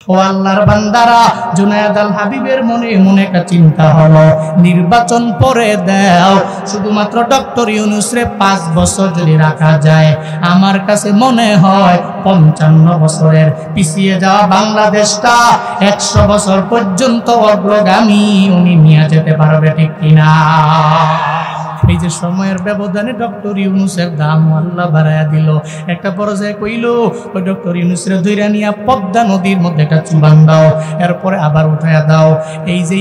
ও আল্লাহর বান্দারা, জুনায়েদ আল হাবিবের মনে মনে একটা চিন্তা হলো, নির্বাচন পরে দাও, শুধুমাত্র ডক্টর ইউনূসরে 5 বছর যদি রাখা যায়, আমার কাছে মনে হয় 55 বছরের পিছিয়ে যাওয়া বাংলাদেশটা 100 বছর পর্যন্ত অগ্রগামী উনি নিয়ে যেতে পারবে, ঠিক কিনা? এই যে সময়ের ব্যবধানে ডক্টর ইউনূসের দাম আল্লাহ বাড়ায়া দিল। একটা পর্যায়ে কইল, ওই ডক্টর ইউনূসের ধইরা নিয়া পদ্মা নদীর মধ্যে একটা চুবান দাও, এরপরে আবার উঠায়া দাও। এই যে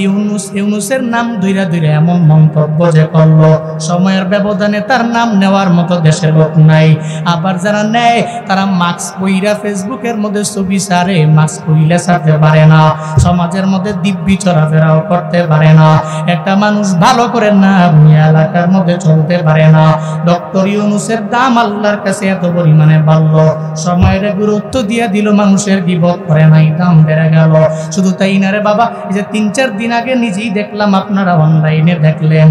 ইউনূসের নাম ধইরা ধইরা এমন মন্তব্য যে করলো, সময়ের ব্যবধানে তার নাম নেওয়ার মতো দেশের লোক নাই। আবার যারা নেয় তারা মাস্ক পইরা ফেসবুকের মধ্যে ছবি ছাড়ে, মাস্ক পইলে ছাড়তে পারে না, সমাজের মধ্যে দিব্যি চলাফেরাও করতে পারে না, একটা মানুষ ভালো করে নাম নিয়ে এলাকার মধ্যে চলতে পারে না। ডক্টর ইউনূসের দাম আল্লাহর কাছে এত পরিমাণে বাড়লো, সময়ের গুরুত্ব দিয়ে দিল, মানুষের বিপদ করে নাই, দাম বেড়ে গেল। শুধু তাই না রে বাবা, এই যে 3-4 দিন আগে নিজেই দেখলাম, আপনারা অনলাইনে দেখলেন,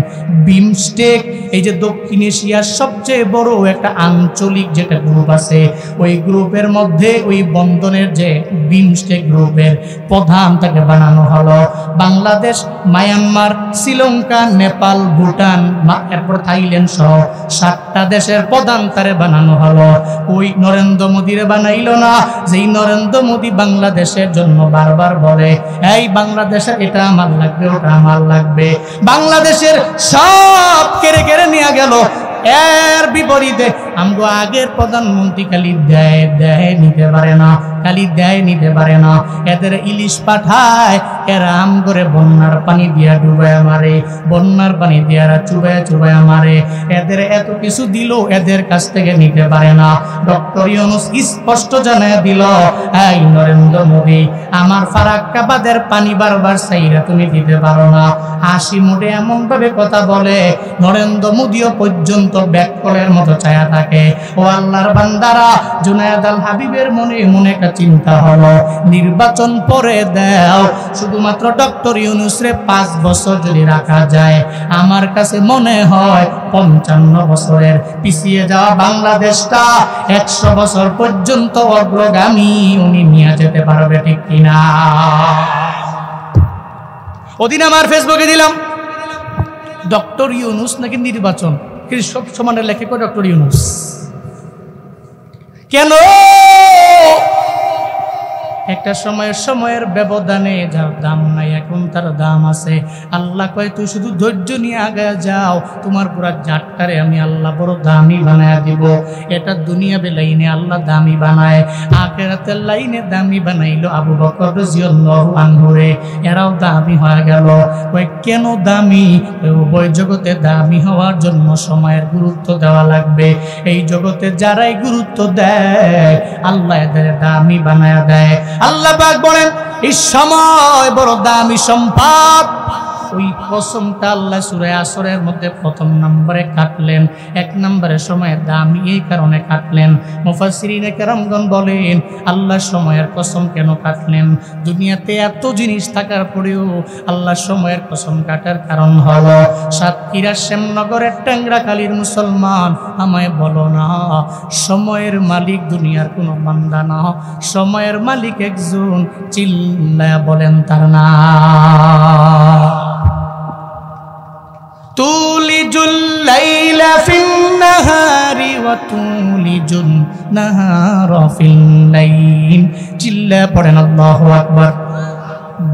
বিমস্টেক, এই যে দক্ষিণ এশিয়ার সবচেয়ে বড় একটা আঞ্চলিক যেটা গ্রুপ আছে, ওই গ্রুপের মধ্যে ওই বন্ধনের যে বিমস্টেক গ্রুপের প্রধান তাকে বানানো হলো। বাংলাদেশ, মায়ানমার, শ্রীলঙ্কা, নেপাল, ভুটান, এরপর থাইল্যান্ড সহ 7টা দেশের প্রধান তারে বানানো হলো। ওই নরেন্দ্র মোদীরে বানাইল না, যেই নরেন্দ্র মোদী বাংলাদেশের জন্য বারবার বলে, এই বাংলাদেশের এটা আমার লাগবে, ওটা আমার লাগবে, বাংলাদেশের সব কেড়ে কেড়ে নিয়ে গেল। এর বিপরীতে আমগো আগের প্রধানমন্ত্রী খালি দেয় নিতে পারে না, খালি দেয় নিতে পারে না, এদের ইলিশ পাঠায়, এরা আম করে বন্যার পানি দিয়া ডুবায় মারে, বন্যার পানি দিয়া চুবায় চুবায় মারে, এদের এত কিছু দিল, এদের কাছ থেকে নিতে পারে না। ডক্টর ইউনূস স্পষ্ট জানায় দিল, এই নরেন্দ্র মোদী, আমার ফারাক্কাবাদের পানি বারবার চাইরা তুমি দিতে পারো না। হাসি মুখে এমন ভাবে কথা বলে, নরেন্দ্র মোদীও পর্যন্ত ব্যাককলের মতো ছায়া থাকে। ও আল্লাহর বান্দারা, জুনায়েদ আল হাবিবের মনে মনে একটা চিন্তা হলো, নির্বাচন পরে দাও, শুধুমাত্র ডক্টর ইউনূসরে 5 বছর যদি রাখা যায়, আমার কাছে মনে হয় 55 বছরের পিছিয়ে যাওয়া বাংলাদেশটা 100 বছর পর্যন্ত অগ্রগামী উনি নিয়ে যেতে পারবে, ঠিক কিনা? ওদিন আমার ফেসবুকে দিলাম, ডক্টর ইউনূস নাকি নির্বাচন, কিন্তু সব সমানে লেখে করে ডক্টর ইউনূস। কেন? একটা সময়ের ব্যবধানে যার দাম নাই, এখন তার দাম আছে। আল্লাহ কয়, তুই শুধু ধৈর্য নিয়ে আগে যাও, তোমার পুরা জাতটারে আমি আল্লাহ বড় দামি বানায় দিব। এটা দুনিয়া লাইনে আল্লাহ দামি বানায়, আখিরাতের লাইনে দামি বানাইলো আবু বকর রাদিয়াল্লাহু আনহু রে, এরাও দামি হয়ে গেল। কয় কেন দামি? উভয় জগতে দামি হওয়ার জন্য সময়ের গুরুত্ব দেওয়া লাগবে। এই জগতে যারাই গুরুত্ব দেয়, আল্লাহ এদের দামি বানায় দেয়। আল্লাহ পাক বলেন, এই সময় বড় দামি সম্পদ। ওই কসমটা আল্লাহ সূরা আসরের মধ্যে 1 নম্বরে কাটলেন। 1 নম্বরে সময়ের দামি এই কারণে কাটলেন। মুফাসসিরিনে কেরামগণ বলেন, আল্লাহ সময়ের কসম কেন কাটলেন? দুনিয়াতে এত জিনিস থাকার পরেও আল্লাহ সময়ের কসম কাটার কারণ হলো, সাতক্ষীরা শ্যামনগরের ট্যাংরাখালীর মুসলমান, আমায় বলো না, সময়ের মালিক দুনিয়ার কোনো বান্দা না, সময়ের মালিক একজন, চিল্লায়া বলেন তার নাম। তুলিজুল লাইলা ফিন নাহারি ওয়া তুলিজুন নাহারা ফিল লাইল। চিল্লা পড়েন আল্লাহু আকবার।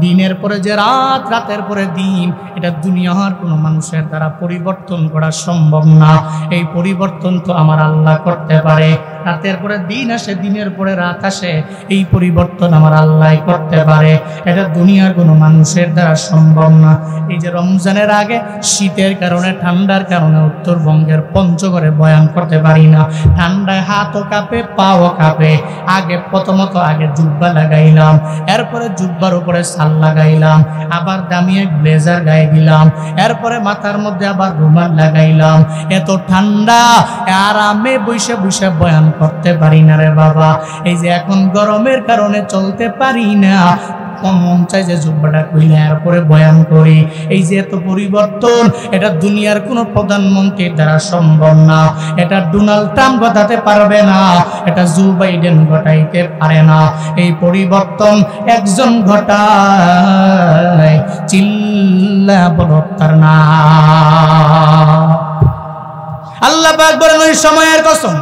দিনের পরে যে রাত, রাতের পরে দিন, এটা দুনিয়ার কোনো মানুষের দ্বারা পরিবর্তন করা সম্ভব না। এই পরিবর্তন তো আমার আল্লাহ করতে পারে। রাতের পরে দিন আসে, দিনের পরে রাত আসে, এই পরিবর্তন আমার আল্লাহ করতে পারে। এটা দুনিয়ার কোনো মানুষের দ্বারা সম্ভব না। এই যে রমজানের আগে শীতের কারণে, ঠান্ডার কারণে উত্তরবঙ্গের পঞ্চগড়ে বয়ান করতে পারি না, ঠান্ডায় হাতও কাঁপে, পাও কাঁপে। প্রথমত আগে জুব্বা লাগাইলাম, এরপরে জুব্বার উপরে শাল লাগাইলাম, আবার দামি এক ব্লেজার গায়ে দিলাম, এরপরে মাথার মধ্যে আবার রুমাল লাগাইলাম। এত ঠান্ডা, আরামে বসে বসে বয়ান করতে পারি না রে বাবা। এই যে এখন গরমের কারণে চলতে পারি না, কম মন চাই যে জুব্বাটা খুলে এরপরে বয়ান করি। এই যে এত পরিবর্তন, এটা দুনিয়ার কোনো প্রধানমন্ত্রীর দ্বারা সম্ভব না, এটা ডোনাল্ড ট্রাম্প ঘটাতে পারবে না, এটা জো বাইডেন ঘটাইতে পারে না। এই পরিবর্তন একজন ঘটায়, চিল্লা বলো তার নাম। আল্লাহ পাক বলেন ওই সময়ের কসম,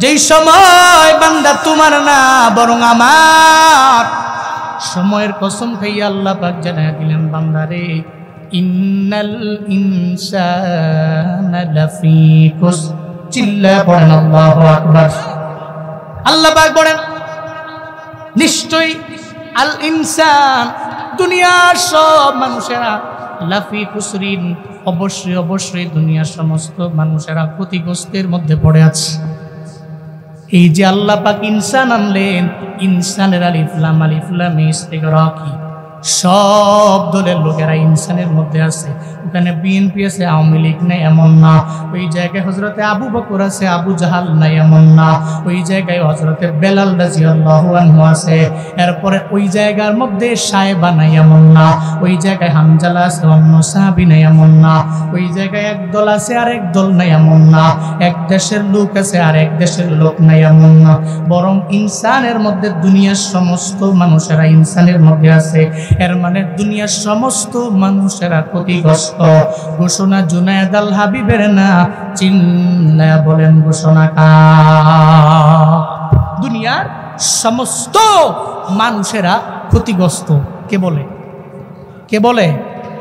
যেই সময় বান্দা তোমার না বরং আমার, সময়ের কসম খাইয়া আল্লাহ পাক জানায়া দিলেন বান্দারে, ইন্নাল ইনসানা লাফি খুসর। চিল্লা পড়েন আল্লাহু আকবার। আল্লাহ পাক বলেন নিশ্চয়ই আল ইনসান, দুনিয়ার সব মানুষেরা, লাফি খুসরিন, অবশ্যই অবশ্যই দুনিয়ার সমস্ত মানুষেরা ক্ষতিগ্রস্তের মধ্যে পড়ে আছে। এই যে আল্লাহ পাক ইনসান আনলেন, ইনসানের আলিফ লাম মিম থেকে রাখি, সব দলের লোকেরা ইনসানের মধ্যে আছে। ওখানে বিএনপি আছে, আওয়ামী লীগ নাই এমন না। ওই জায়গায় হযরতে আবু বকর আছে, আবু জাহাল নাই এমন না। ওই জায়গায় হযরতে বেলাল রাদিয়াল্লাহু আনহু আছে। এরপরে ওই জায়গার মধ্যে সাহেবা নাই এমন না। ওই জায়গায় হামজালা আছে, অন্য সাহাবী নাই এমন না। ওই জায়গায় এক দল আছে আর এক দল নাই এমন না। এক দেশের লোক আছে আর এক দেশের লোক নাই এমন না। বরং ইনসানের মধ্যে দুনিয়ার সমস্ত মানুষেরা ইনসানের মধ্যে আছে। এর মানে দুনিয়ার সমস্ত মানুষেরা ক্ষতিগ্রস্ত। ঘোষণা জুনায়েদ আল হাবিবের না, চিল্লা বলেন ঘোষণা কার? দুনিয়ার সমস্ত মানুষেরা ক্ষতিগ্রস্ত। কে বলে? কে বলে?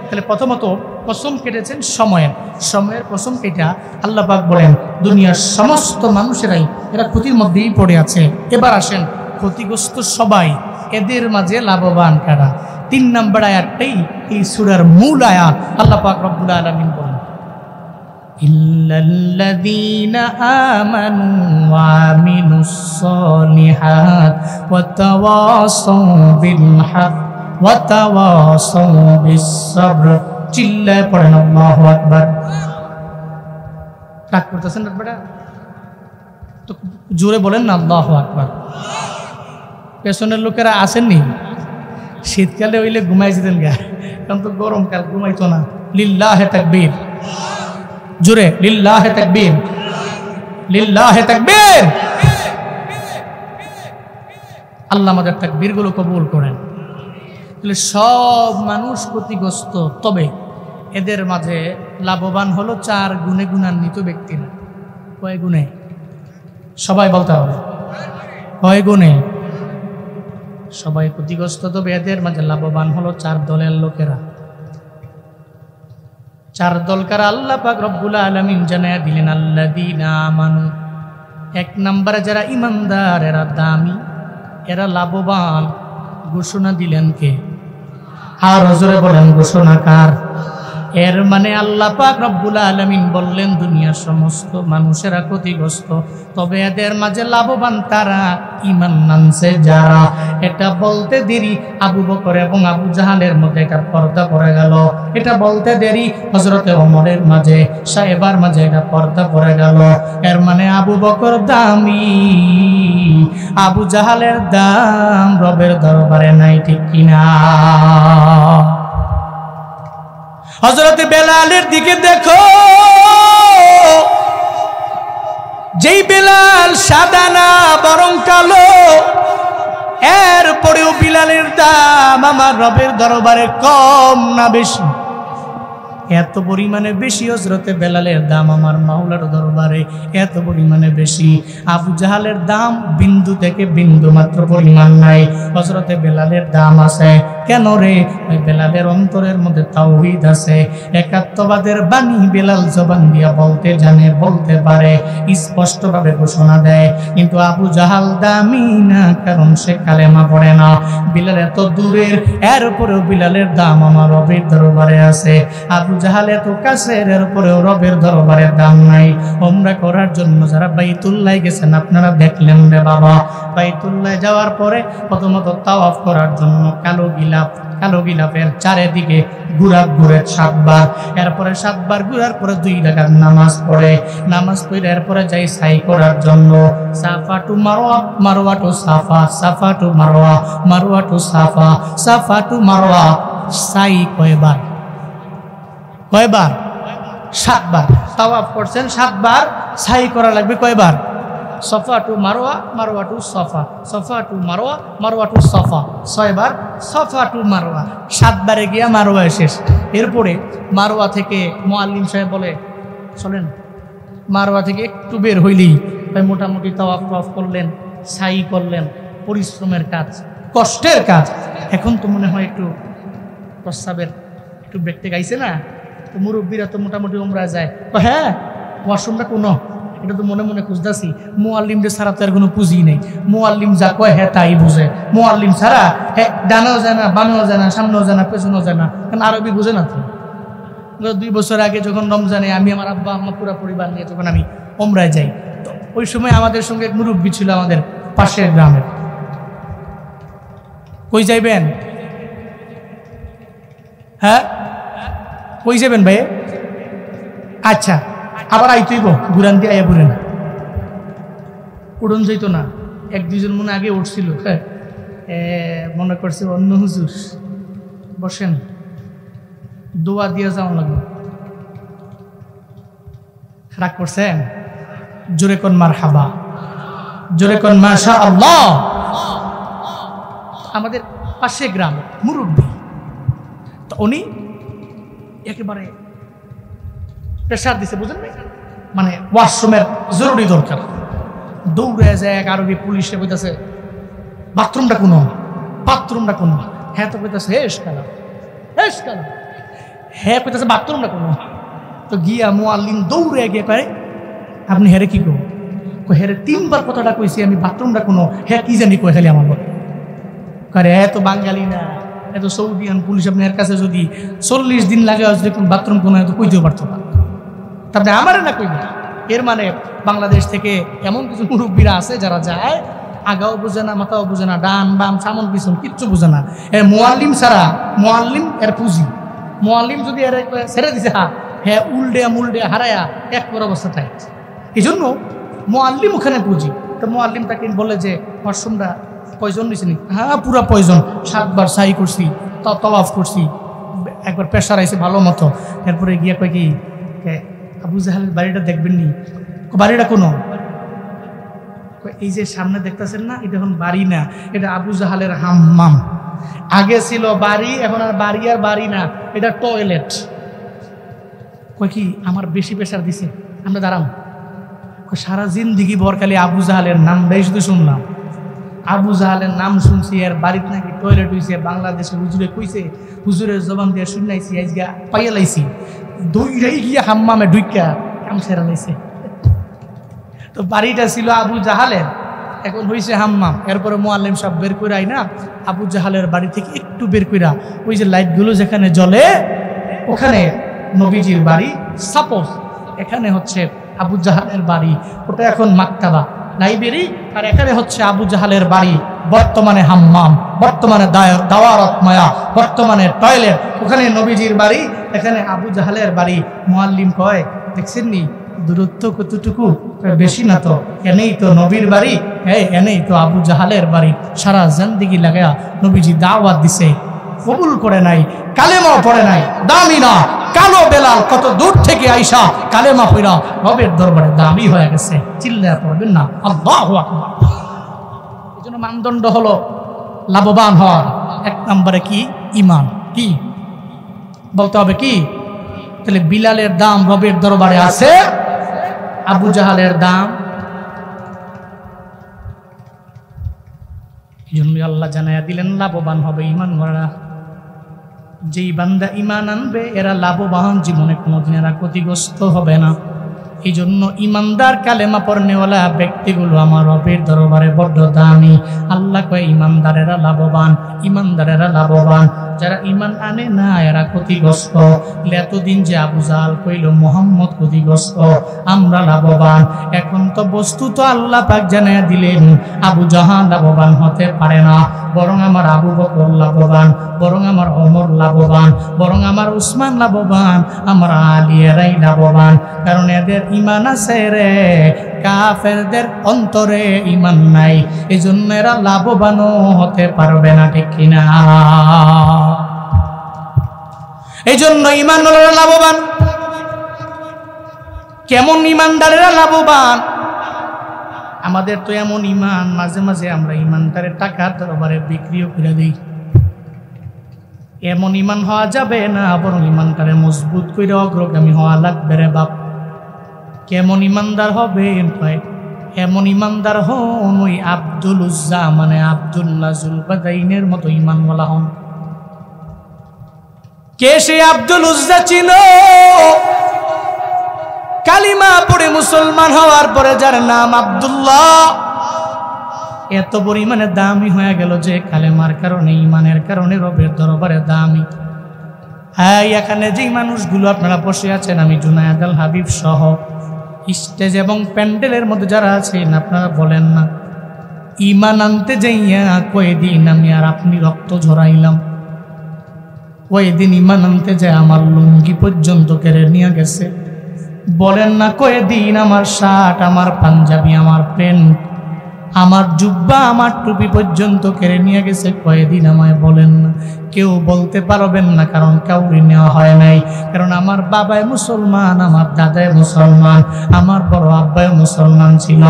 তাহলে প্রথমত কসম কেটেছেন সময়ের কসম কেটা আল্লাহ পাক বলেন দুনিয়ার সমস্ত মানুষেরাই এরা ক্ষতির মধ্যেই পড়ে আছে। এবার আসেন ক্ষতিগ্রস্ত সবাই, এদের মাঝে লাভবান কারা? 3 নম্বর আয়াতটাই এই সূরার মূল আয়াত। আল্লাহ পাক রব্বুল আলামিন বলেন ইল্লাল্লাযীনা আমানু ওয়া আমিলুস সালিহাত ওয়া তাওয়াসাউ বিল হক ওয়া তাওয়াসাউ বিস সাবর। চিল্লায় পড়েন আল্লাহু আকবার। রাগ করতেছেন না বেটা? তো জোরে বলেন না আল্লাহু আকবার। পেছনের লোকেরা আসেননি? শীতকালে হইলে ঘুমাই যেতেন গা, এখন তো গরমকাল, ঘুমাইতো না। লিল্লাহে তাকবীর, জোরে লিল্লাহে তাকবীর, লিল্লাহে তাকবীর। আল্লাহ আমাদের তাকবীরগুলো কবুল করেন। তাহলে সব মানুষ ক্ষতিগ্রস্ত, তবে এদের মাঝে লাভবান হলো 4 গুণে গুণান্বিত ব্যক্তিরা। কয় গুণে? সবাই বলতে হবে কয় গুণে? সবাই ক্ষতিগ্রস্ত, তবে এদের মাঝে লাভবান হলো 4 দলের লোকেরা। 4 দল কারা? আল্লাহ পাক রব্বুল আলামিন জানায়া দিলেন আল্লাযীনা আমানু। 1 নম্বরে যারা ইমানদার, এরা দামি, এরা লাভবান। ঘোষণা দিলেন কে? আর জোরে বলেন ঘোষণা কার? এর মানে আল্লাহ পাক রব্বুল আলামিন বললেন দুনিয়ার সমস্ত মানুষেরা ক্ষতিগ্রস্ত, তবে এদের মাঝে লাভবান তারা ঈমান আনছে যারা। এটা বলতে দেরি আবু বকর এবং আবু জাহালের মধ্যে একটা পর্দা পড়ে গেল। এটা বলতে দেরি হযরতে ওমরের মাঝে, সাহেবার মাঝে একটা পর্দা পড়ে গেল। এর মানে আবু বকর দামি, আবু জাহালের দাম রবের দরবারে নাই, ঠিক কিনা? হযরত বেলালের দিকে দেখো, যেই বেলাল সাদা না বরং কালো, এরপরেও বিলালের দাম আমার রবের দরবারে কম না বেশি? এত পরিমাণে বেশি হযরতে বেলালের দাম আমার মাওলার দরবারে, এত পরিমাণে বেশি। আবু জাহালের দাম বিন্দু থেকে বিন্দু মাত্র পরিমাণ নাই, হযরতে বেলালের দাম আছে। কেন রে? ওই বেলালের অন্তরের মধ্যে তাওহীদ আছে, একাত্মবাদের বাণী বেলাল জবান দিয়া বলতে জানে, বলতে পারে, স্পষ্টভাবে ঘোষণা দেয়। কিন্তু আবু জাহাল দামি না, কারণ সে কালেমা পড়ে না। বিলাল এত দূরের, এরপরেও বিলালের দাম আমার রবের দরবারে আছে। আবু জাহাল এত কাছের, এরপরেও রবের দরবারে দাম নাই। ওমরা করার জন্য যারা বাইতুল্লাহ গেছেন আপনারা দেখলেন রে বাবা, বাইতুল্লাহ যাওয়ার পরে প্রথমত তাওয়াফ করার জন্য কালো গিলাফের চারিদিকে ঘুরে 7 বার, এরপরে 7 বার ঘুরার পরে 2 রাকাত নামাজ পড়ে এরপরে যাই সাই করার জন্য সাফা টু মারওয়া, মারওয়া টু সাফা, সাফা টু মারওয়া, মারওয়া টু সাফা, সাফা টু মারওয়া। সাই কয়বার? 7 বার। তাওয়াফ করছেন 7 বার, সাই করা লাগবে কয়বার? Safa to Marwa, Marwa to Safa, Safa to Marwa, Marwa to Safa, 6 বার সফা টু মারওয়া। 7 বারে গিয়া মারওয়া শেষ। এরপরে মারওয়া থেকে মুআল্লিম সাহেব বলে চলেন, মারওয়া থেকে একটু বের হইলেই মোটামুটি তাওয়াফ করলেন, সাই করলেন। পরিশ্রমের কাজ, কষ্টের কাজ। এখন তো মনে হয় একটু প্রস্রাবের একটু ব্রেকতে গাইছে না, তো মুরব্বীরা তো মোটামুটি উমরা যায়। হ্যাঁ, ওয়াশরুমটা কোনো, এটা তো মনে মনে খুঁজতেছি। মুআল্লিমদের ছাড়া তো আর কোনো পুঁজি নেই। মুআল্লিম যা কয় হ্যাঁ তাই বুঝে। মুআল্লিম ছাড়া হ্যাঁ ডানেও যায় না, বামেও যায় না, সামনেও যায় না, পেছনেও যায় না, কারণ আরবি বুঝে না তো। 2 বছর আগে যখন রমজানে আমি আমার আব্বা আম্মা পুরো পরিবার নিয়ে যখন আমি উমরায় যাই, তো ওই সময় আমাদের সঙ্গে এক মুরব্বী ছিল আমাদের পাশের গ্রামের। কই যাইবেন? হ্যাঁ, কই যাবেন ভাই? আচ্ছা, আবার আইতইব, ঘুরান দিয়ে আইয়া ঘুরেন। উড়ন যাইতো না, 1-2 জন মনে আগে উঠছিল। হ্যাঁ, মনে করছে অন্য হুজুর, বসেন, দোয়া দিয়ে যাওয়া লাগবে। রাগ করছেন? জোরে কোন মারহাবা, জোরে কোন মাশা আল্লাহ। আমাদের পাশে গ্রাম মুরব্বী, তো উনি একেবারে প্রেশার দিছে, বুঝেন না, মানে ওয়াশরুমের জরুরি দরকার। দৌড়ে যায় এক আরবি পুলিশে কইতাছে বাথরুমটা কোনো, বাথরুমটা কোনো। হ্যাঁ তো কইতাছে হেস কালা, হেস কালা। হ্যাঁ কইতাছে বাথরুমটা কোনো। তো গিয়া মুআল্লিম দৌড়ে গিয়ে কয় আপনি হেরে কি করো? হেরে 3 বার কথাটা কইছি আমি, বাথরুমটা কোনো। হ্যাঁ কি জানি কয় খালি আমার বলে। করে এত বাঙালি না, এত সৌদিয়ান পুলিশ, আপনি এর কাছে যদি 40 দিন লাগে যদি বাথরুম কোনো তো কইতেও পারতো না। তারপরে আমারে না কইবে। এর মানে বাংলাদেশ থেকে এমন কিছু মুরব্বীরা আছে যারা যায়, আগাও বুঝে না, মাথাও বুঝে না, ডান বাম সামন পিছন কিচ্ছু বুঝে না। মুআল্লিম ছাড়া, মুআল্লিম এর পুঁজি। মুআল্লিম যদি এর ছেড়ে দিছে হাত, হ্যাঁ উল্ডে হারায়া এক পর অবস্থা থাকে। এই জন্য মুআল্লিম ওখানে পুঁজি। তো মুআল্লিম তাকে বলে যে ওয়াশরুমটা পয়জন নিছে নি? হ্যাঁ পুরা পয়জন। 7 বার সাই করছি, তাওয়াফ করছি, একবার প্রেশার আইছে ভালো মতো। এরপরে গিয়া কয় কি আবু জাহালের বাড়িটা দেখবেন নি? বাড়িটা কোনো? এই যে সামনে দেখতেছেন না, এটা এখন বাড়ি না, এটা আবু জাহালের হাম্মাম। আগে ছিল বাড়ি, এখন আর বাড়ি না, এটা টয়লেট। কয় কি আমার বেশি প্রেশার দিছে, আমরা দাঁড়াম। সারা জিন্দিগি ভর খালি আবু জাহালের নামটাই শুধু শুনলাম। আবু জাহালের নাম শুনছি, এর বাড়িতে নাকি টয়লেট হয়েছে। বাংলাদেশে হুজুরে কইছে, হুজুরের জবান দিয়ে শুনাইছি, আজকে পাইয়া লাইছি। দৌড়াই গিয়া হাম্মামে ঢুইকা কাম সেরা লাইছে। তো বাড়িটা ছিল আবু জাহালের, এখন হয়েছে হাম্মাম। এরপরে মুআল্লিম সাহেব বের করে আই না, আবু জাহালের বাড়ি থেকে একটু বের কইরা ওই যে লাইটগুলো যেখানে জ্বলে ওখানে নবীজির বাড়ি। সাপোজ এখানে হচ্ছে আবু জাহালের বাড়ি, ওটা এখন মাকতাবা লাইব্রেরি, আর এখানে হচ্ছে আবু জাহালের বাড়ি, বর্তমানে হাম্মাম, বর্তমানে দাওয়ারতমায়া, বর্তমানে টয়লেট। ওখানে নবীজির বাড়ি, এখানে আবু জাহালের বাড়ি। মুআল্লিম কয় দেখছেন নি দূরত্ব কতটুকু? বেশি না তো, এনেই তো নবীর বাড়ি, হ্যাঁ এনেই তো আবু জাহালের বাড়ি। সারা জিন্দেগি লাগায়া নবীজি দাওয়াত দিছে, কবুল করে নাই, কালেমাও পড়ে নাই। দামি না কালো বেলাল কত দূর থেকে আইসা কালেমা পড়া রবের দরবারে দামি হয়ে গেছে। চিল্লায়া পড়বেন না আল্লাহু আকবার। এই জন্য মানদণ্ড হলো লাভবান হওয়ার 1 নম্বরে কি? ঈমান। কি বলতে হবে? কি? তাহলে বিলালের দাম রবের দরবারে আছে, আবু জাহালের দাম। এই জন্য আল্লাহ জানায়া দিলেন লাভবান হবে ঈমান ওয়ালা। যেই বান্দা ঈমান আনবে এরা লাভবান, জীবনে কোনোদিন এরা ক্ষতিগ্রস্ত হবে না। এই জন্য ঈমানদার কালেমা পড়নেওয়ালা ব্যক্তিগুলো আমার রবের দরবারে বড় দামি। আল্লাহ কয় ঈমানদারেরা লাভবান, ঈমানদারেরা লাভবান। যারা ইমান আনে না এরা ক্ষতিগ্রস্ত। এতদিন যে আবু জাহাল কইল মুহাম্মদ ক্ষতিগ্রস্ত, আমরা লাভবান। এখন তো বস্তু তো আল্লাহ পাক জানাইয়া দিলেন আবু জাহাল লাভবান হতে পারে না, বরং আমার আবু বকর লাভবান, বরং আমার ওমর লাভবান, বরং আমার উসমান লাভবান, আমার আলী এরাই লাভবান। কারণ এদের ইমান আছে রে, কাফেরদের অন্তরে ইমান নাই, এই জন্য এরা লাভবানও হতে পারবে না, ঠিক কিনা? এই জন্য ইমানদারেরা লাভবান। কেমন ইমানদারেরা লাভবান? আমাদের তো এমন ইমান, মাঝে মাঝে আমরা ইমানদারের টাকার দরবারে বিক্রিও করে দিই। এমন ইমান হওয়া যাবে না, বরং ইমানদারে মজবুত করে অগ্রগামী হওয়া লাগবে রে বাপ। কেমন ইমানদার হবে? এমন ইমানদার হন ওই আব্দুল উজ্জা মানে আব্দুল্লাহ জুলবাদাইনের মতো ইমানওয়ালা হন। কে সে আব্দুল উজ্জা ছিল? কালিমা পড়ে মুসলমান হওয়ার পরে যার নাম আব্দুল্লাহ, এত পরিমাণে দামি হয়ে গেল যে কালেমার কারণে, ইমানের কারণে রবের দরবারে দামি। হ্যাঁ, এখানে যেই মানুষগুলো আপনারা বসে আছেন, আমি জুনায়েদ আল হাবিব সহ স্টেজ এবং প্যান্ডেলের মধ্যে যারা আছেন, আপনারা বলেন না ইমান আনতে যাইয়া কয়েকদিন আমি আর আপনি রক্ত ঝরাইলাম, কয়েকদিন ইমান আনতে যায় আমার লুঙ্গি পর্যন্ত কেড়ে নিয়ে গেছে। বলেন না কয়েকদিন আমার শার্ট, আমার পাঞ্জাবি, আমার প্যান্ট, আমার জুব্বা, আমার টুপি পর্যন্ত কেড়ে নিয়ে গেছে কয়েকদিন? আমায় বলেন না। কেউ বলতে পারবেন না, কারণ কাউরি নেওয়া হয় নাই। কারণ আমার বাবাই মুসলমান, আমার দাদাই মুসলমান, আমার বড় আব্বাই মুসলমান ছিল।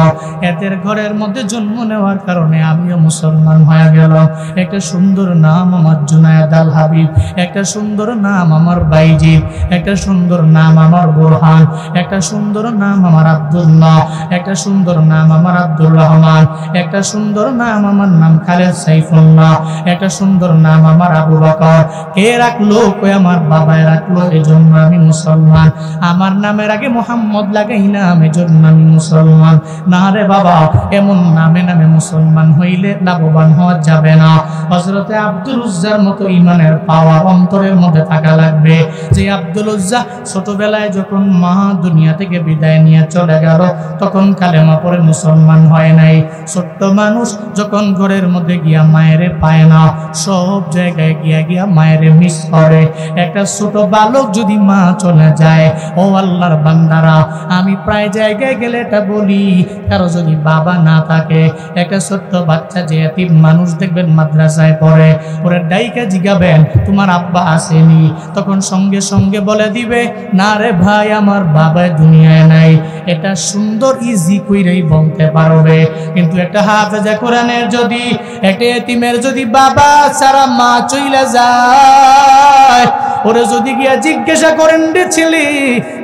এদের ঘরের মধ্যে জন্ম নেওয়ার কারণে আমিও মুসলমান হয়ে গেলাম। একটা সুন্দর নাম আমার জুনায়েদ আল হাবিব, একটা সুন্দর নাম আমার বাইজিদ, একটা সুন্দর নাম আমার বোরহান, একটা সুন্দর নাম আমার আব্দুল্লাহ, একটা সুন্দর নাম আমার আব্দুর রহমান, একটা সুন্দর নাম আমার নাম খালেদ সাইফুল্লাহ, একটা সুন্দর নাম আমার আবু বকর। কে রাখলো? কই আমার বাবাই রাখলো, এজন্য আমি মুসলমান। আমার নামের আগে মোহাম্মদ লাগাইলাম, এজন্য আমি মুসলমান। না রে বাবা, এমন নামে নামে মুসলমান হইলে লাভবান হওয়া যাবে না। হযরতে আব্দুল উজ্জার মতো ইমানের পাওয়ার অন্তরের মধ্যে থাকা লাগবে। যে আব্দুল উজ্জা ছোটবেলায় যখন মা দুনিয়া থেকে বিদায় নিয়ে চলে গেল, তখন কালেমা পড়ে মুসলমান হয় নাই। ছোট্ট মানুষ যখন ঘরের মধ্যে গিয়া মায়েরে পায় না, সব জায়গায় গিয়া গিয়া মায়েরে মিস করে। একটা ছোট বালক যদি মা চলে যায়, ও আল্লাহর বান্দারা, আমি প্রায় জায়গায় গেলে এটা বলি, কারো যদি বাবা না থাকে, একটা ছোট্ট বাচ্চা যে এতিম মানুষ দেখবেন মাদ্রাসায় পড়ে, ওরে ডাইকা জিগাবেন তোমার আব্বা আসেনি, তখন সঙ্গে সঙ্গে বলে দিবে না রে ভাই, আমার বাবা দুনিয়ায় নাই। এটা সুন্দর ইজি কইরেই বলতে পারবে। কিন্তু একটা হাফেজে কোরআনের যদি, একটা এতিমের যদি বাবা ছাড়া মা চইলা যায়, ওরে যদি গিয়া জিজ্ঞাসা করেন রে ছেলে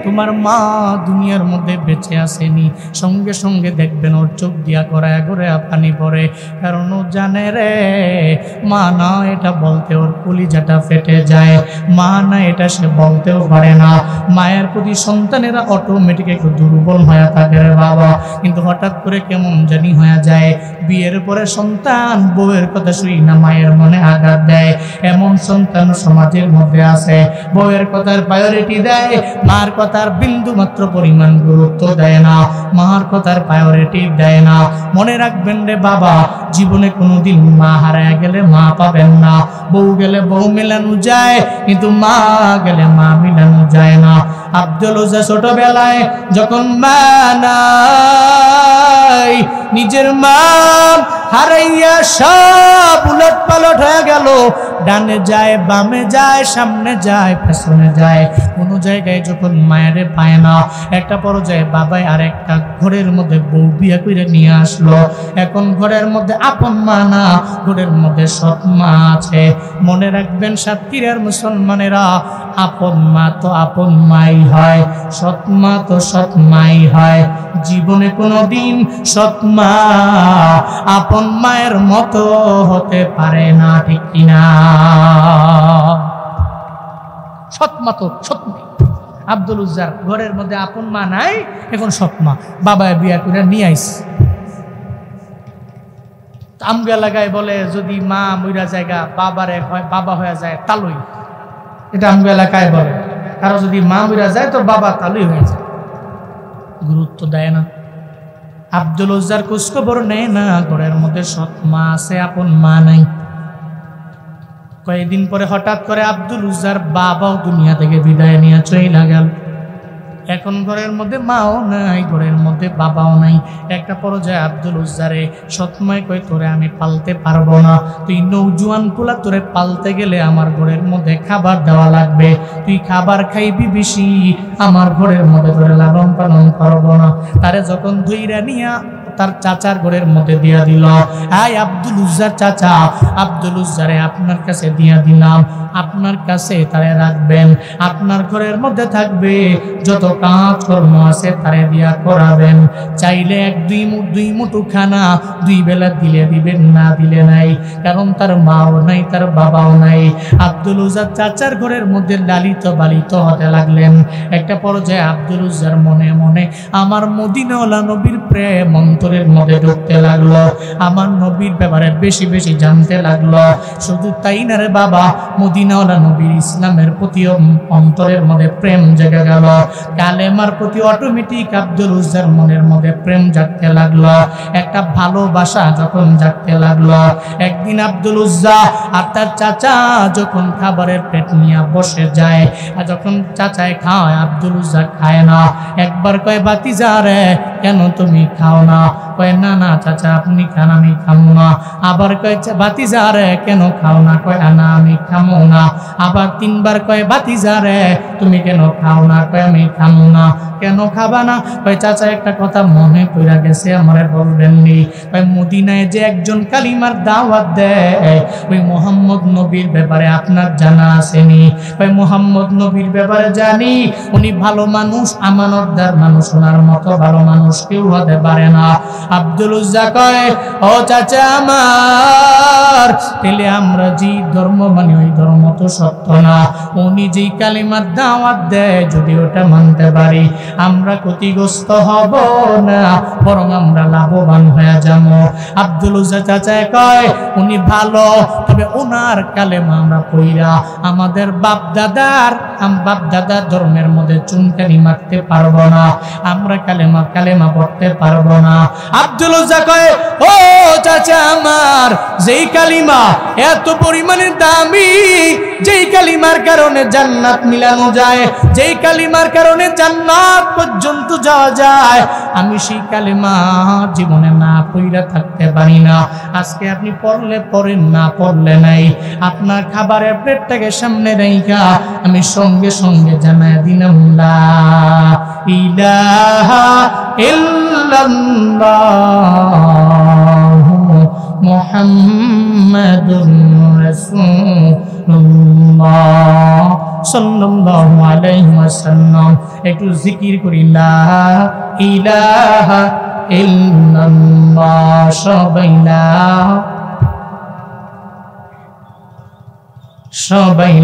তোমার মা দুনিয়ার মধ্যে বেঁচে আসেনি, সঙ্গে সঙ্গে দেখবেন ওর চোখ দিয়া গড়ায় গড়ায় পানি পড়ে। কারণ ও জানে রে মা না এটা বলতে ওর কলিজাটা ফেটে যায়, মা না এটা সে বলতেও পারে না। মায়ের প্রতি সন্তানেরা অটোমেটিক একটু দুর্বল হয়ে থাকে রে বাবা। কিন্তু হঠাৎ করে কেমন জানি হয়ে যায়, বিয়ের পরে সন্তান বউয়ের কথা শুই না মায়ের মনে আঘাত দেয়। এমন সন্তান সমাজের মধ্যে আছে, বউয়ের কথার প্রায়োরিটি দেয়, মার কথার বিন্দু মাত্র পরিমাণ গুরুত্ব দেয় না, মার কথার প্রায়োরিটি দেয় না। মনে রাখবেন রে বাবা, জীবনে কোনোদিন মা হারায় গেলে মা পাবেন না। বউ গেলে বউ মেলানো যায়, কিন্তু মা গেলে মা মেলানো যায় না। আব্দুল উজ্জা ছোটবেলায় যখন মা নাই, নিজের মা হারাইয়া সব উলট পালট হয়ে গেল। ডানে যায়, বামে যায়, সামনে যায়, পেছনে যায়, কোনো জায়গায় যখন মায়ের পায় না, একটা পর্যায়ে বাবাই আর একটা ঘরের মধ্যে বউ বিয়ে করে নিয়ে আসলো। এখন ঘরের মধ্যে আপন মা না, ঘরের মধ্যে সৎ মা আছে। মনে রাখবেন সাতক্ষীরার মুসলমানেরা, আপন মা তো আপন মাই হয়, সৎ মা তো সৎ মাই হয়। জীবনে কোনোদিন সৎ মা আপন মায়ের মতো হতে পারে না, ঠিক কিনা? সৎ মা তো সৎ মাই। আব্দুল উজ্জার ঘরের মধ্যে আপন মা নাই, এখন সৎ মা। বাবা বিয়া করে নিয়ে আইস। আমগো এলাকায় বলে যদি মা মইরা জায়গা বাবারে হয় বাবা হয়ে যায় তালুই, এটা আমগো এলাকায় বলে। কারো যদি মা মইরা যায় তো বাবা তালুই হয়ে যায়, গুরুত্ব দেয় না। আব্দুল উজ্জার খোঁজখবর নেয় না, ঘরের মধ্যে সৎ মা আছে, আপন মা নাই। কয়েকদিন পরে হঠাৎ করে আব্দুল উজ্জার বাবাও দুনিয়া থেকে বিদায় নিয়ে চলে গেল। এখন ঘরের মধ্যে মাও নাই, ঘরের মধ্যে বাবাও নাই। একটা পর্যায়ে আব্দুল উজ্জারে সৎমায় কই তোরে আমি পালতে পারবো না, তুই নৌজুয়ান পোলা, তোরে পালতে গেলে আমার ঘরের মধ্যে খাবার দেওয়া লাগবে, তুই খাবার খাইবি বেশি, আমার ঘরের মধ্যে তোরে লালন পালন করবো না। তারে যখন ধইরা নিয়া তার চাচার ঘরের মধ্যে দিয়া দিল, আয় আব্দুল উজ্জার চাচা, আব্দুল উজ্জারে আপনার কাছে দিয়া দিলাম, আপনার কাছে তারে রাখবেন, আপনার ঘরের মধ্যে থাকবে, যত কাজ কর্ম আছে তারে দিয়া করাবেন, চাইলে দুই মুঠো খানা 2 বেলা দিলে দিবেন, না দিলে নাই, কারণ তার মাও নাই, তার বাবাও নাই। আব্দুল উজ্জার চাচার ঘরের মধ্যে লালিত পালিত হতে লাগলেন। একটা পর্যায়ে আব্দুল উজ্জার মনে মনে আমার মদিনাওয়ালা নবীর প্রেম অন্তরের মধ্যে ঢুকতে লাগলো, আমার নবীর ব্যাপারে বেশি বেশি জানতে লাগলো। শুধু তাই না রে বাবা, মদিনাওয়ালা নবীর ইসলামের প্রতি অন্তরের মধ্যে প্রেম জেগে গেল, কালেমার প্রতি অটোমেটিক আব্দুল উজ্জার মনের মধ্যে প্রেম জাগতে লাগলো, একটা ভালোবাসা যখন জাগতে লাগলো। একদিন আব্দুল উজ্জা আর তার চাচা যখন খাবারের প্লেট নিয়ে বসে যায়, আর যখন চাচায় খায় আব্দুল উজ্জা খায় না। একবার কয় বাতিজা রে, কেন তুমি খাও না? কয় না না চাচা আপনি খান, আমি খামো না। আবার কয় বাতিজা রে কেন খাও না? কয় না আমি খামো না। আবার 3বার কয় বাতিজা রে তুমি কেন খাও না? কয় আমি খামো না। কেন খাবা না? কয় চাচা একটা কথা মনে পড়ে গেছে, আমারে বলবেননি। কয় মদিনায় যে একজন কালিমার দাওয়াত দেয়, ওই মোহাম্মদ নবীর ব্যাপারে আপনার জানা আসেনি? কয় মোহাম্মদ নবীর ব্যাপারে জানি, উনি ভালো মানুষ, আমানতদার মানুষ, ওনার মতো ভালো মানুষ কেউ হতে পারে না। আব্দুল উজ্জা কয় ও চাচা আমার, তাহলে আমরা যে ধর্ম মানি ওই ধর্ম তো সত্য না। উনি যেই কালিমার দাওয়াত দেয় যদি ওটা মানতে পারি, আমরা ক্ষতিগ্রস্ত হব না, বরং আমরা লাভবান হয়ে যাব। আব্দুল উজ্জা চাচা কয় উনি ভালো, তবে ওনার কালেমা আমরা পইরা আমাদের বাপ দাদার ধর্মের মধ্যে চুনকানি মারতে পারবো না, আমরা কালেমা পড়তে পারবো না। আব্দুল উজ্জা কয় ও চাচা আমার, যেই কালিমা এত পরিমাণে দামি, যেই কালিমার কারণে জান্নাত মিলানো যায়, যেই কালিমার কারণে জান্নাত পর্যন্ত যাওয়া যায়, আমি সেই কালিমা জীবনে না পইরা থাকতে পারি না। আজকে আপনি পড়লে পড়েন, না পড়লে নাই। আপনার খাবারের প্লেটটাকে সামনে রাইখা আমি সঙ্গে সঙ্গে জানায় দিলাম লা ইলাহা ইল্লাল্লাহু মুহাম্মাদুর রাসূলুল্লাহ সাল্লাল্লাহু আলাইহি ওয়াসাল্লাম। একটু জিকির করি লা ইলাহা ইল্লাল্লাহ, সবাই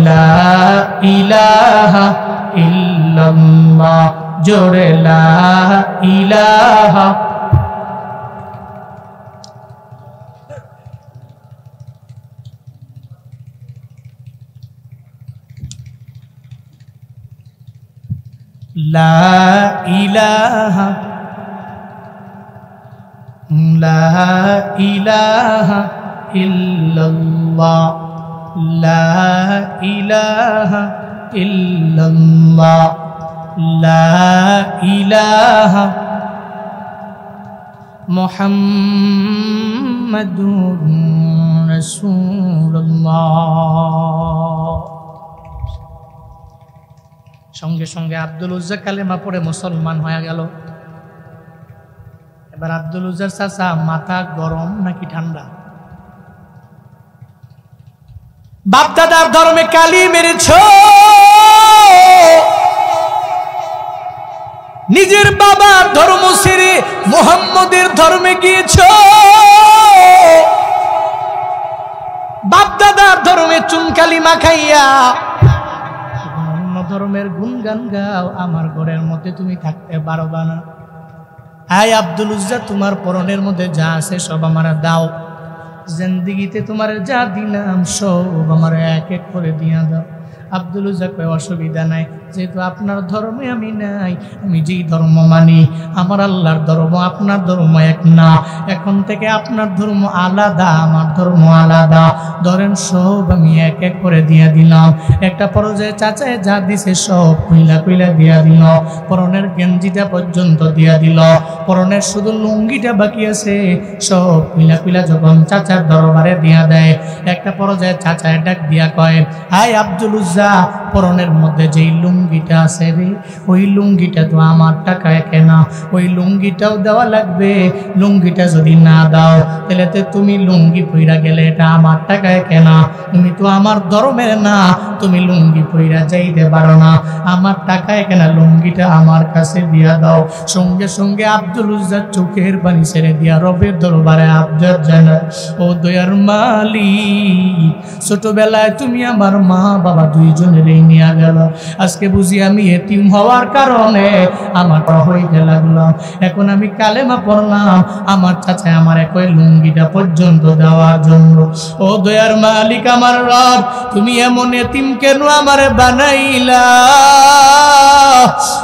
লা ইলাহা ইল্লাল্লাহ, জোরে লা ইলাহা। লা ইলাহা ইল্লাল্লাহ, লা ইলাহা ইল্লাল্লাহ, লা ইলাহা মুহাম্মাদুর রাসূলুল্লাহ। সঙ্গে সঙ্গে আব্দুল উজ্জা কালেমা পড়ে মুসলমান হয়ে গেল। এবার আব্দুল উজ্জার চাচা মাথা গরম নাকি ঠান্ডা? বাপ দাদার ধর্মে কালি মেরেছ, নিজের বাবার ধর্ম ছেড়ে মুহাম্মদের ধর্মে গিয়েছ, বাপ দাদার ধর্মে চুনকালি মাখাইয়া অন্য ধর্মের গুণগান গাও, আমার ঘরের মধ্যে তুমি থাকতে পারবা না। আয় আব্দুল উজ্জা, তোমার পরনের মধ্যে যা আছে সব আমার দাও। জিন্দেগিতে তোমার যা দিলাম সব আমার এক এক করে দিয়া দাও। আব্দুল উজ্জা কয় অসুবিধা নাই, যেহেতু আপনার ধর্মে আমি নাই, আমি যেই ধর্ম মানি আমার আল্লাহর ধর্ম আপনার ধর্ম এক না, এখন থেকে আপনার ধর্ম আলাদা আমার ধর্ম আলাদা, ধরেন সব আমি এক এক করে দিয়া দিলাম। একটা পর্যায়ে চাচায় যা দিছে সব কইলা কইলা দিয়া দিল, পরনের গেঞ্জিটা পর্যন্ত দিয়া দিল, পরনের শুধু লুঙ্গিটা বাকি আছে সব কইলা কইলা যখন চাচার দরবারে দিয়া দেয়, একটা পর্যায়ে চাচায় ডাক দিয়া কয়, হাই আব্দুল উজ্জা, পরনের মধ্যে যেই লুঙ্গিটা আছে রে, ওই লুঙ্গিটা তো আমার টাকায় কেনা, ওই লুঙ্গিটাও দেওয়া লাগবে, লুঙ্গিটা যদি না দাও তাহলে তো তুমি লুঙ্গি পইরা গেলে এটা আমার টাকায় কেনা, তুমি তো আমার ধর্মের না, তুমি লুঙ্গি পইরা যাইতে পারো না, আমার টাকায় কেনা লুঙ্গিটা আমার কাছে দিয়া দাও। সঙ্গে সঙ্গে আব্দুল উজ্জার চোখের পানি ছেড়ে দিয়া রবের দরবারে আবদার জানায়, ও দয়ার মালিক, ছোটবেলায় তুমি আমার মা বাবা দুইজনের নিয়ে গেল, আজকে বুঝি আমি এতিম হওয়ার কারণে আমার হইতে লাগলাম, এখন আমি কালেমা পড়লাম, আমার চাচা আমার একই লুঙ্গিটা পর্যন্ত দেওয়ার জন্য। ও দয়ার মালিক আমার রব, তুমি এমন এতিম কেন আমারে বানাইলা,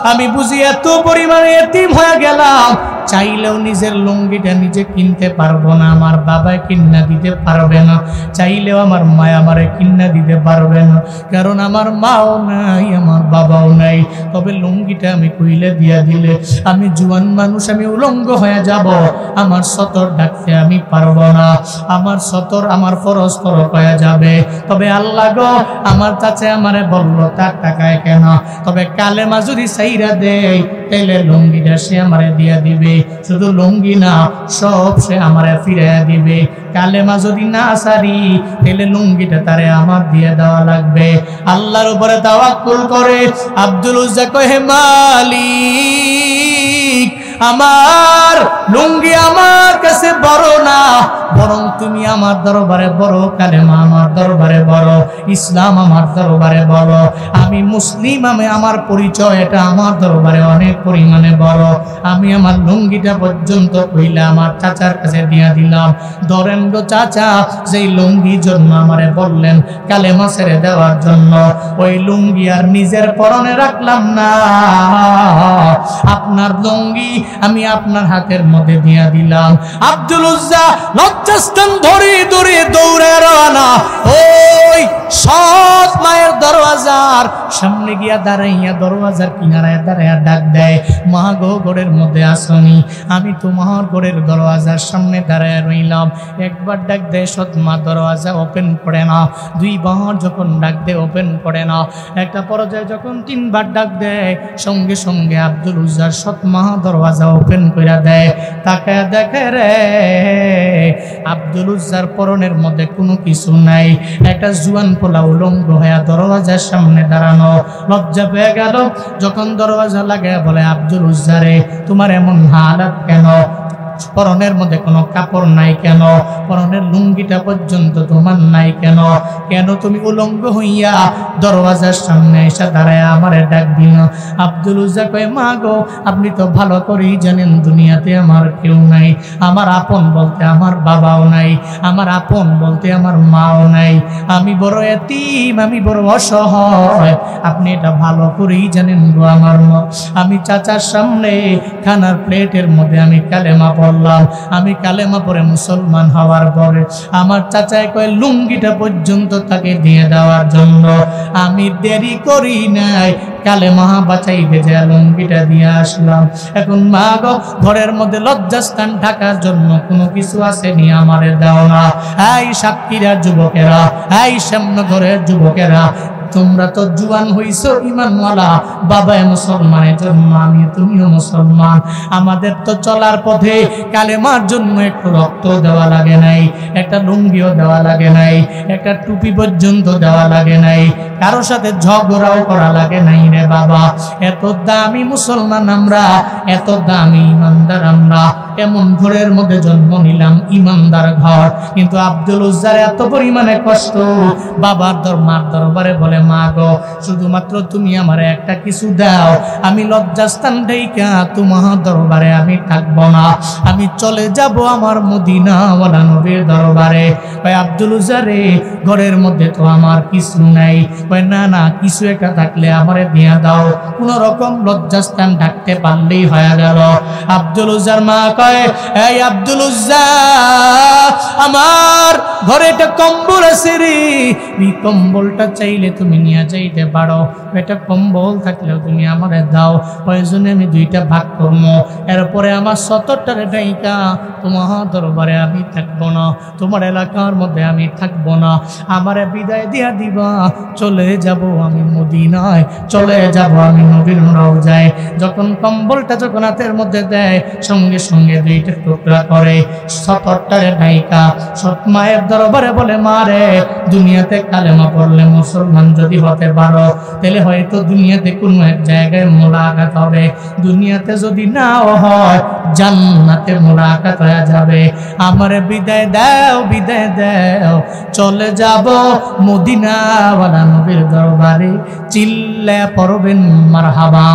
আমি বুঝি এত পরিমাণে এতিম হয়ে গেলাম, চাইলেও নিজের লুঙ্গিটা নিজে কিনতে পারবো না, আমার বাবা কিন্না দিতে পারবে না, চাইলেও আমার মা আমারে কিন্না দিতে পারবে না, কারণ আমার মাও নাই আমার বাবাও নাই, তবে লুঙ্গিটা আমি কইলে দিয়া দিলে আমি জুয়ান মানুষ, আমি উলঙ্গ হয়ে যাব, আমার সতর ডাকতে আমি পারবো না, আমার সতর আমার ফরজ তরক হয়ে যাবে। তবে আল্লাহ গো, আমার চাচা আমারে বলল তার টাকায় কেন, তবে কালেমা যদি সাইরা দেয় তাইলে লুঙ্গিটা সে আমারে দিয়া দিবে, শুধু লুঙ্গি না সব সে আমারে ফিরাইয়া দিবে, কালেমা যদি না সারি তাহলে লুঙ্গিটা তারে আমার দিয়ে দেওয়া লাগবে। আল্লাহর উপরে তাওয়াক্কুল করে আব্দুল উজ্জা কহে, মালিক আমার লুঙ্গি আমার কাছে বড় না, বরং তুমি আমার দরবারে বড়, কালেমা আমার দরবারে বড়, ইসলাম আমার দরবারে বড়, আমি মুসলিম, আমি আমার পরিচয় এটা আমার দরবারে অনেক পরিমাণে বড়, আমি আমার লুঙ্গিটা পর্যন্ত কইলা আমার চাচার কাছে দিয়া দিলাম। ধরেন গো চাচা, যেই লুঙ্গির জন্য আমারে বললেন কালেমা ছেড়ে দেওয়ার জন্য, ওই লুঙ্গি আর নিজের পরনে রাখলাম না, আপনার লুঙ্গি আমি আপনার হাতের মধ্যে দিয়া দিলাম। আব্দুল উজ্জা লজ্জাস্থান ধরে ধরে দৌড়ে রওনা ওই সৎ মায়ের দরওয়াজার সামনে গিয়া দাঁড়াইয়া দরওয়াজার কিনারায় দাঁড়াইয়া ডাক দেয়, মা গো, ঘরের মধ্যে আসনি, আমি তোমার ঘরের দরওয়াজার সামনে দাঁড়াইয়া রইলাম। একবার ডাক দেয়, সৎ মা দরওয়াজা ওপেন করে না, দুইবার যখন ডাক দেয় ওপেন করে না, একটা পর্যায়ে যখন তিনবার ডাক দেয় সঙ্গে সঙ্গে আব্দুল উজ্জার সৎ মা দরওয়াজা ওপেন করে দেয়। তাকে দেখে রে আব্দুল উজ্জার পরনের মধ্যে কোনো কিছু নাই, একটা জুয়ান পোলা উলঙ্গ হয়ে দরওয়াজার সামনে দাঁড়ানো, লজ্জা পেয়ে গেল। যখন দরওয়াজা লাগে বলে, আব্দুল উজ্জা রে, তোমার এমন হালাত কেন, পরনের মধ্যে কোনো কাপড় নাই কেন, পরনের লুঙ্গিটা পর্যন্ত তোমার নাই কেন, কেন তুমি উলঙ্গ হইয়া দরওয়াজার সামনে এসে দাঁড়ায় আমারে ডাক দিল? আব্দুল উজ্জা কয়, মা গো, আপনি তো ভালো করেই জানেন দুনিয়াতে আমার কেউ নাই, আমার আপন বলতে আমার বাবাও নাই, আমার আপন বলতে আমার মাও নাই, আমি বড় এতিম, আমি বড় অসহায়, আপনি এটা ভালো করেই জানেন গো আমার মা। আমি চাচার সামনে খানার প্লেটের মধ্যে আমি কালেমা পড়লাম, আমি কালেমা পড়ে মুসলমান হওয়ার পরে আমার চাচাই কয় লুঙ্গিটা পর্যন্ত তাকে দিয়ে দেওয়ার জন্য আমি দেরি করি নাই, কালেমা বাঁচাইতে যা লুঙ্গিটা দিয়ে আসলাম। এখন মা গো, ঘরের মধ্যে লজ্জাস্থান ঢাকার জন্য কোনো কিছু আসেনি, আমারে দাও না। এই সাতক্ষীরা যুবকেরা, এই শ্যামনগরের যুবকেরা, তোমরা তো জুয়ান হইছো ইমানওয়ালা, বাবা মুসলমানের জন্য আমি তুমিও মুসলমান, আমাদের তো চলার পথে কালেমার জন্য একটু রক্ত দেওয়া লাগে নাই, একটা লুঙ্গিও দেওয়া লাগে নাই, একটা টুপি পর্যন্ত দেওয়া লাগে নাই, কারো সাথে ঝগড়াও করা লাগে নাই রে বাবা। এত দামি মুসলমান আমরা, এত দামি ইমানদার আমরা, এমন ঘরের মধ্যে জন্ম নিলাম, ইমানদার ঘর, কিন্তু আব্দুল উজ্জার এত পরিমাণে কষ্ট, বাবার মার দরবারে বলে, মা গো শুধুমাত্র তুমি আমার একটা কিছু দাও, আমি লজ্জাস্থান ঢাইকা তোমার দরবারে আমি থাকবো না, আমি চলে যাব আমার মদিনাওয়ালা নবীর দরবারে। ভাই আব্দুল উজ্জারে ঘরের মধ্যে তো আমার কিছু নাই, ভাই না না কিছু একটা থাকলে আমারে দিয়া দাও, কোন রকম লজ্জাস্থান ঢাকতে পারলেই হয়ে গেল। আব্দুল উজ্জার মা কয়, এই আব্দুল উজ্জা আমার ঘরে একটা কম্বল আছে রে, এই কম্বলটা চাইলে তুমি নিয়ে যাইতে পারো, এটা কম্বল থাকলেও তুমি আমারে দাও, প্রয়োজনে আমি দুইটা ভাগ করবো, এরপরে আমার 70টারে ঢাইকা তোমার দরবারে আমি থাকবো না, তোমার এলাকার মধ্যে আমি থাকবো না, আমারে বিদায় দিয়া দিবা, চলে যাব আমি মদিনায়, চলে যাব আমি নবীর রওজায়। যখন কম্বলটা যখন হাতের মধ্যে দেয় সঙ্গে সঙ্গে দুইটা টুকরা করে 70টারে ঢাইকা সৎ মায়ের দরবারে বলে, মা রে দুনিয়াতে কালেমা পড়লে মুসলমান যদি হতে পারো তাহলে হয়তো দুনিয়াতে কোনো এক জায়গায় মোলাকাত হবে, দুনিয়াতে যদি নাও হয় জান্নাতে মোলাকাত হয়ে যাবে, আমারে বিদায় দাও, বিদায় দাও, চলে যাব মদিনাওয়ালা নবীর দরবারে। চিল্লা পড়বেন মারহাবা।